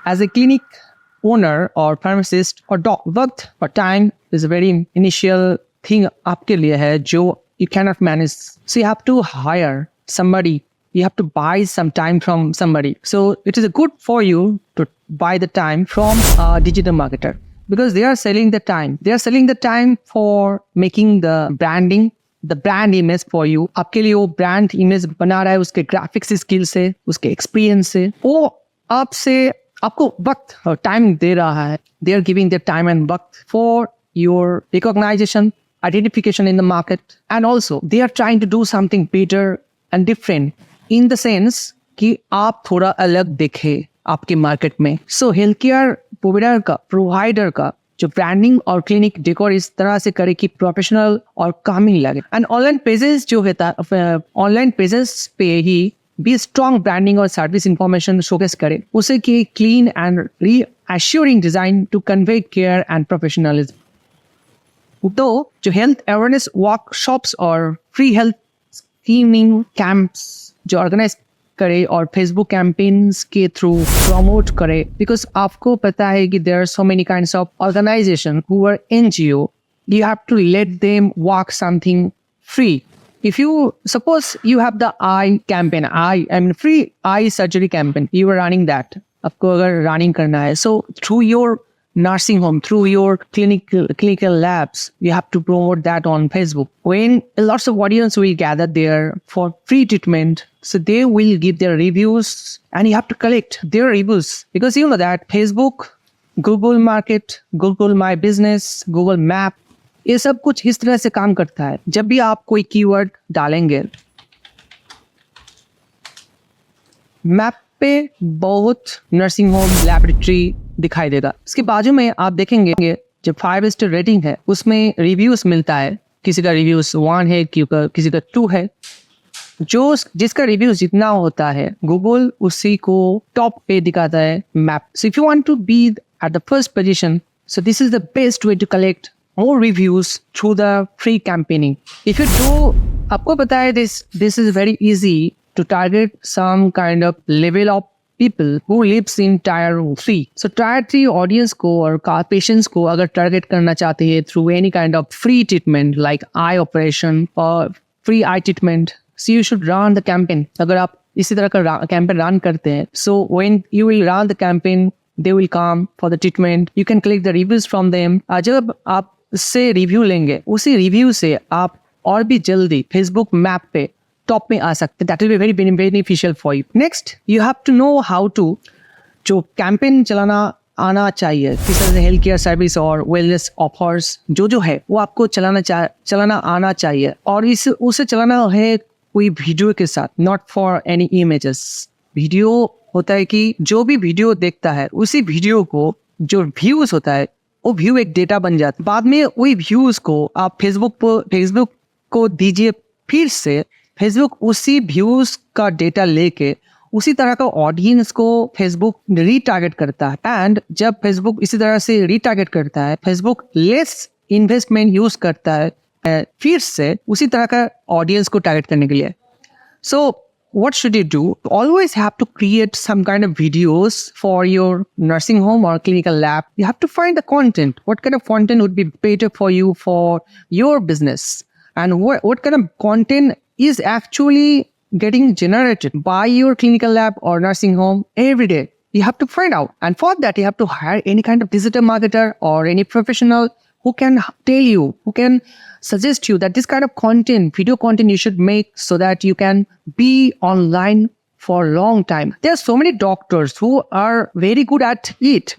as a clinic owner or pharmacist or doc, वक्त or time is a very initial thing आपके लिए है जो you cannot manage. So you have to hire somebody. You have to buy some time from somebody. So it is good for you to buy the time from a digital marketer because they are selling the time. They are selling the time for making the branding, the brand image for you. आपके लिए वो brand image बना रहा है उसके graphics skill से, उसके experience से. वो आपसे आपको वक्त और time दे रहा है. They are giving their time and वक्त for your recognition, identification in the market, and also they are trying to do something better and different in the sense कि आप थोड़ा अलग दिखे आपके मार्केट में. सो हेल्थ केयर प्रोवाइडर का जो ब्रांडिंग और क्लिनिक डेकोर इस तरह से करे कि प्रोफेशनल और कामिंग लगे. एंड ऑनलाइन पेजेस जो है ऑनलाइन पेजेस पे ही भी स्ट्रॉन्ग ब्रांडिंग और सर्विस इंफॉर्मेशन शोकेस करे उसे कि clean and reassuring design to convey care and professionalism. तो जो हेल्थ अवेयरनेस वर्कशॉप्स और फ्री हेल्थ स्क्रीनिंग कैंप्स जो ऑर्गेनाइज करे और फेसबुक कैंपेन्स के थ्रू प्रमोट करे बिकॉज आपको पता है कि there are so many kinds of organisation who are NGO. You have to let them work something free. If you suppose you have the eye campaign, free eye surgery campaign, you are running that. आपको अगर running करना है, so through your nursing home, through your clinical labs, you have to promote that on Facebook. When lots of audience will gather there for free treatment, so they will give their reviews and you have to collect their reviews because you know that Facebook, Google Market, Google My Business, Google Map, ये सब कुछ इस तरह से काम करता है. जब भी आप कोई कीवर्ड डालेंगे मैप पे बहुत नर्सिंग होम लैबोरेटरी दिखाई देगा. इसके बाजू में आप देखेंगे जब 5 स्टार रेटिंग है उसमें रिव्यूज मिलता है. किसी का रिव्यूज 1 है, किसी का 2 है. जो जिसका रिव्यू जितना होता है गूगल उसी को टॉप पे दिखाता है map. So if you want to be at the first position, so this is the best way to collect more reviews through the free campaigning. If you do, आपको पता है this is very easy to target some kind of level of people who lives in tier 3. So tier 3 audience को और patients को अगर target करना चाहते हैं through any kind of free treatment like eye operation or free eye treatment, so you should run the campaign. अगर आप इसी तरह का campaign run करते हैं, so when you will run the campaign, they will come for the treatment. You can collect the reviews from them. जब आप से रिव्यू लेंगे उसी रिव्यू से आप और भी जल्दी फेसबुक मैप पे टॉप में आ सकते. That will be very beneficial for you. Next you have to know how to जो कैंपेन चलाना आना चाहिए. किस तरह से हेल्थ केयर सर्विस और वेलनेस ऑफर्स जो है वो आपको चलाना आना चाहिए और उसे चलाना है कोई वीडियो के साथ, not for any images. Video होता है कि जो भी वीडियो देखता है उसी वीडियो को जो व्यूज होता है वो व्यू एक डेटा बन जाता है. बाद में वही व्यूज को आप फेसबुक को दीजिए. फिर से फेसबुक उसी व्यूज का डेटा लेके उसी तरह का ऑडियंस को फेसबुक रीटारगेट करता है. एंड जब फेसबुक इसी तरह से रीटारगेट करता है, फेसबुक लेस इन्वेस्टमेंट यूज करता है फिर से उसी तरह का ऑडियंस को टारगेट करने के लिए. सो what should you do? You always have to create some kind of videos for your nursing home or clinical lab. You have to find the content. What kind of content would be better for you for your business? And what kind of content is actually getting generated by your clinical lab or nursing home every day? You have to find out. And for that, you have to hire any kind of digital marketer or any professional who can tell you, who can suggest you that this kind of content, video content you should make so that you can be online for a long time. There are so many doctors who are very good at it.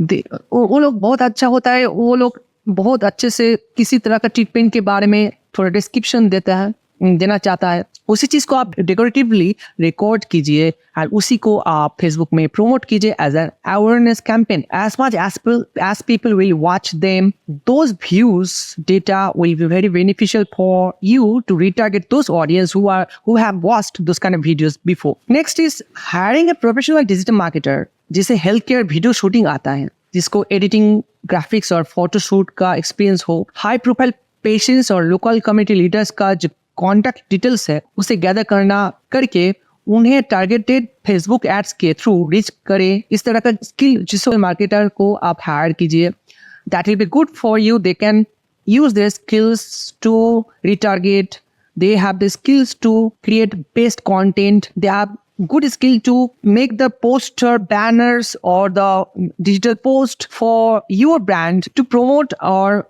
वो लोग बहुत अच्छा होता है, वो लोग बहुत अच्छे से किसी तरह का ट्रीटमेंट के बारे में थोड़ा डिस्क्रिप्शन देना चाहता है. उसी चीज को आप डेकोरेटिवली रिकॉर्ड कीजिए और उसी को आप फेसबुक में प्रमोट कीजिए as an awareness campaign. As much as people will watch them, those views data will be very beneficial for you to retarget those audience who have watched those kind of videos before. Next is hiring a professional digital marketer जिसे health care video shooting आता है, जिसको editing, graphics और photoshoot का experience हो. High profile patients और local community leaders का जो कॉन्टैक्ट डिटेल्स है उसे गैदर करके उन्हें टारगेटेड फेसबुक एड्स के थ्रू रीच करें, इस तरह का स्किल जिस मार्केटर को आप हायर कीजिए, that will be good for you. They can use their skills to retarget. They have the skills to create best content. They have good skill to make the poster, banners, or the digital post for your brand to promote or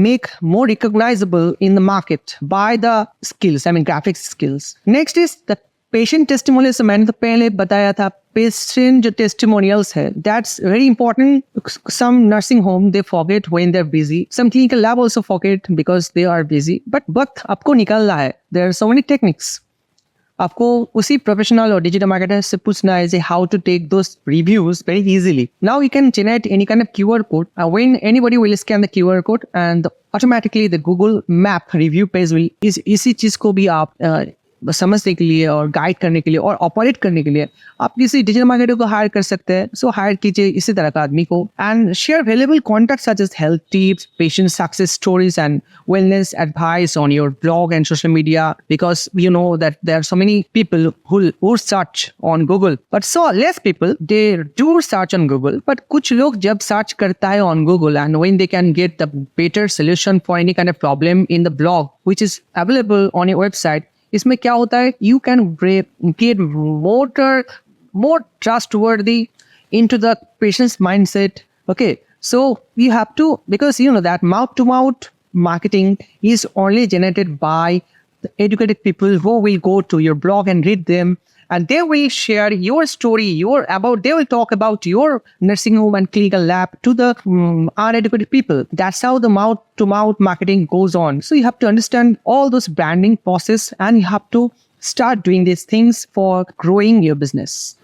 make more recognizable in the market by the skills, I mean graphics skills. Next is the patient testimonials. मैंने तो पहले बताया था, patient जो testimonials है, that's very important. Some nursing home they forget when they are busy, some clinical lab also forget because they are busy. But वक्त आपको निकालना है. There are so many techniques. आपको उसी प्रोफेशनल और डिजिटल मार्केटर से पूछना है how to take those reviews very easily. Now you can generate any kind of QR code. When anybody will scan the QR code and automatically the Google map review page will, इसी चीज को भी आप समझने के लिए और guide करने के लिए और ऑपरेट करने के लिए आप किसी डिजिटल मार्केटर को हायर कर सकते हैं. सो हायर कीजिए इसी तरह का आदमी को and share valuable content such as health tips, patient success stories and wellness advice on your blog and social media, because you know that there are so many people who search on Google, but so less people they do search on Google. But कुछ लोग जब search करता है on Google and when they can get the better solution for any kind of problem in the blog which is available on your website, इसमें क्या होता है, you can get more trustworthy into the patient's mindset. Okay, so you have to, because you know that mouth to mouth marketing is only generated by the educated people who will go to your blog and read them, and they will share your story, they will talk about your nursing home and clinical lab to the uneducated people. That's how the mouth to mouth marketing goes on. So you have to understand all those branding process and you have to start doing these things for growing your business.